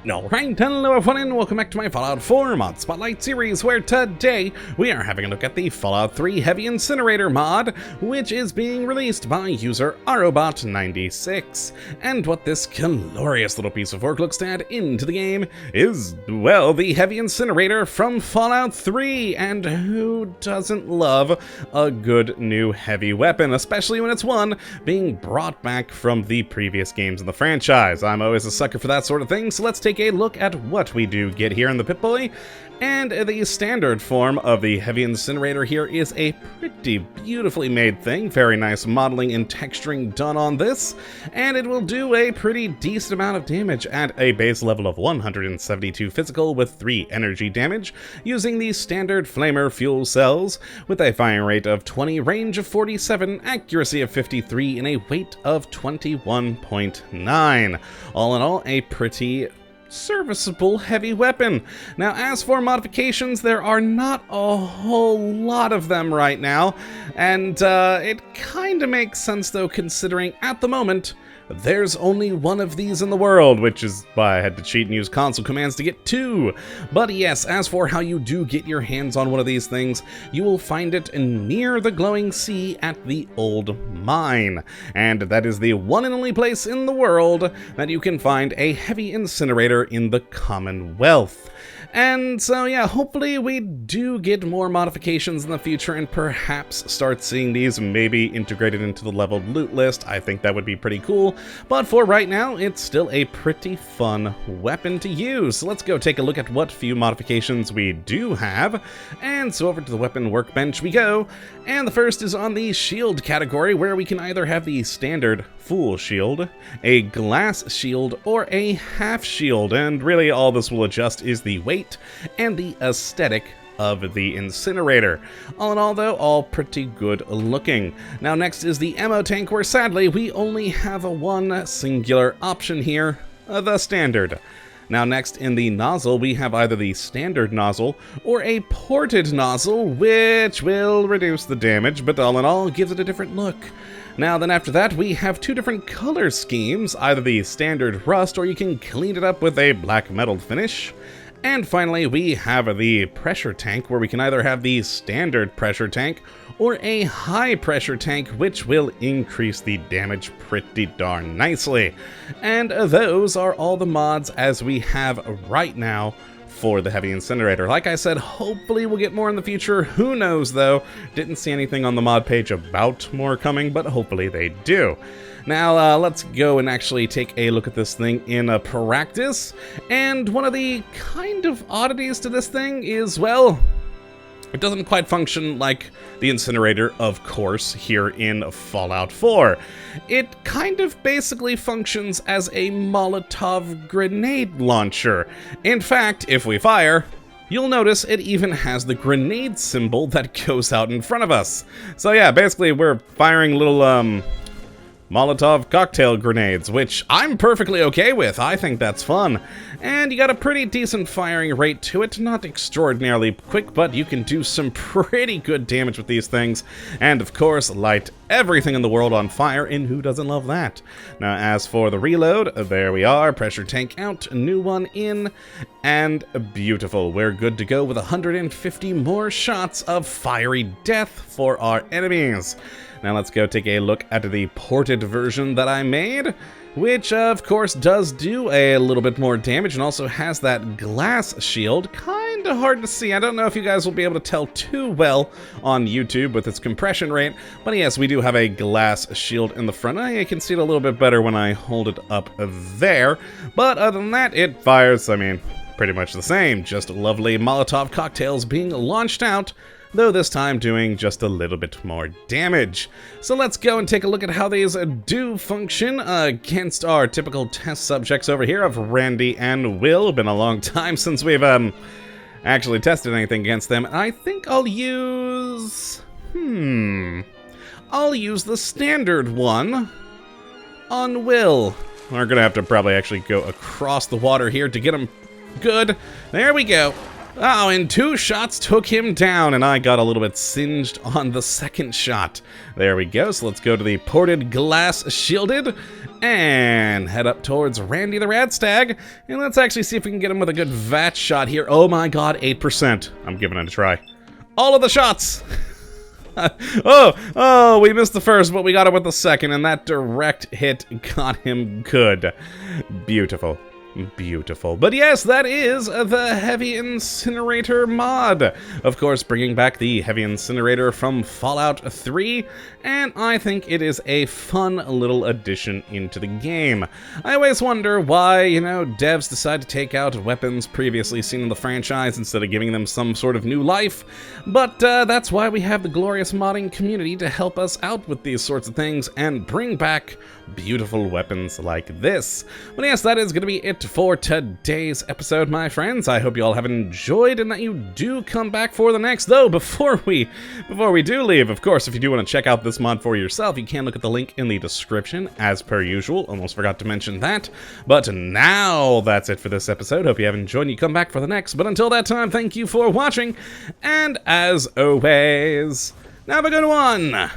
Alright, hello everyone and welcome back to my Fallout 4 mod spotlight series, where today we are having a look at the Fallout 3 Heavy Incinerator mod, which is being released by user Arobot96. And what this glorious little piece of work looks to add into the game is, well, the Heavy Incinerator from Fallout 3, and who doesn't love a good new heavy weapon, especially when it's one being brought back from the previous games in the franchise. I'm always a sucker for that sort of thing, so let's take a look at what we do get here in the Pip-Boy. And the standard form of the Heavy Incinerator here is a pretty beautifully made thing. Very nice modeling and texturing done on this, and it will do a pretty decent amount of damage at a base level of 172 physical with 3 energy damage, using the standard flamer fuel cells with a firing rate of 20, range of 47, accuracy of 53, and a weight of 21.9. All in all, a pretty serviceable heavy weapon. Now, as for modifications, there are not a whole lot of them right now, and it kind of makes sense though, considering at the moment there's only one of these in the world, which is why I had to cheat and use console commands to get 2. But yes, as for how you do get your hands on one of these things, you will find it near the glowing sea at the old mine. And that is the one and only place in the world that you can find a heavy incinerator in the Commonwealth. And so yeah, hopefully we do get more modifications in the future and perhaps start seeing these maybe integrated into the leveled loot list. I think that would be pretty cool, but for right now, it's still a pretty fun weapon to use. So let's go take a look at what few modifications we do have. And so over to the weapon workbench we go, and the first is on the shield category, where we can either have the standard full shield, a glass shield, or a half shield, and really all this will adjust is the weight and the aesthetic of the incinerator. All in all though, all pretty good looking. Now next is the ammo tank, where sadly we only have one singular option here, the standard. Now next in the nozzle, we have either the standard nozzle or a ported nozzle, which will reduce the damage, but all in all gives it a different look. Now then after that, we have 2 different color schemes, either the standard rust or you can clean it up with a black metal finish. And finally, we have the pressure tank, where we can either have the standard pressure tank or a high pressure tank, which will increase the damage pretty darn nicely. And those are all the mods as we have right now for the Heavy Incinerator. Like I said, hopefully we'll get more in the future. Who knows though? Didn't see anything on the mod page about more coming, but hopefully they do. Now, let's go and actually take a look at this thing in practice. And one of the kind of oddities to this thing is, well, it doesn't quite function like the incinerator, of course, here in Fallout 4. It kind of basically functions as a Molotov grenade launcher. In fact, if we fire, you'll notice it even has the grenade symbol that goes out in front of us. So yeah, basically we're firing little, Molotov cocktail grenades, which I'm perfectly okay with. I think that's fun. And you got a pretty decent firing rate to it. Not extraordinarily quick, but you can do some pretty good damage with these things. And of course, light everything in the world on fire, and who doesn't love that? Now, as for the reload, there we are. Pressure tank out, new one in, and beautiful. We're good to go with 150 more shots of fiery death for our enemies. Now let's go take a look at the ported version that I made, which of course does do a little bit more damage and also has that glass shield. Kinda hard to see. I don't know if you guys will be able to tell too well on YouTube with its compression rate, but yes, we do have a glass shield in the front. I can see it a little bit better when I hold it up there, but other than that, it fires, I mean, pretty much the same. Just lovely Molotov cocktails being launched out, though this time doing just a little bit more damage. So let's go and take a look at how these do function against our typical test subjects over here of Randy and Will. Been a long time since we've actually tested anything against them. I think I'll use... I'll use the standard one on Will. We're gonna have to probably actually go across the water here to get him good. There we go. Oh, and 2 shots took him down, and I got a little bit singed on the second shot. There we go, so let's go to the ported glass shielded, and head up towards Randy the Radstag, and let's actually see if we can get him with a good VAT shot here. Oh my god, 8%. I'm giving it a try. All of the shots! Oh, we missed the first, but we got it with the second, and that direct hit got him good. Beautiful. Beautiful. But yes, that is the Heavy Incinerator mod. Of course, bringing back the Heavy Incinerator from Fallout 3, and I think it is a fun little addition into the game. I always wonder why, devs decide to take out weapons previously seen in the franchise instead of giving them some sort of new life, but that's why we have the glorious modding community to help us out with these sorts of things and bring back beautiful weapons like this. But yes, that is going to be it for today's episode, my friends. I hope you all have enjoyed and that you do come back for the next. Though, before we do leave, of course, if you do want to check out this mod for yourself, you can look at the link in the description, as per usual. Almost forgot to mention that. But now, that's it for this episode. Hope you have enjoyed and you come back for the next. But until that time, thank you for watching, and as always, have a good one!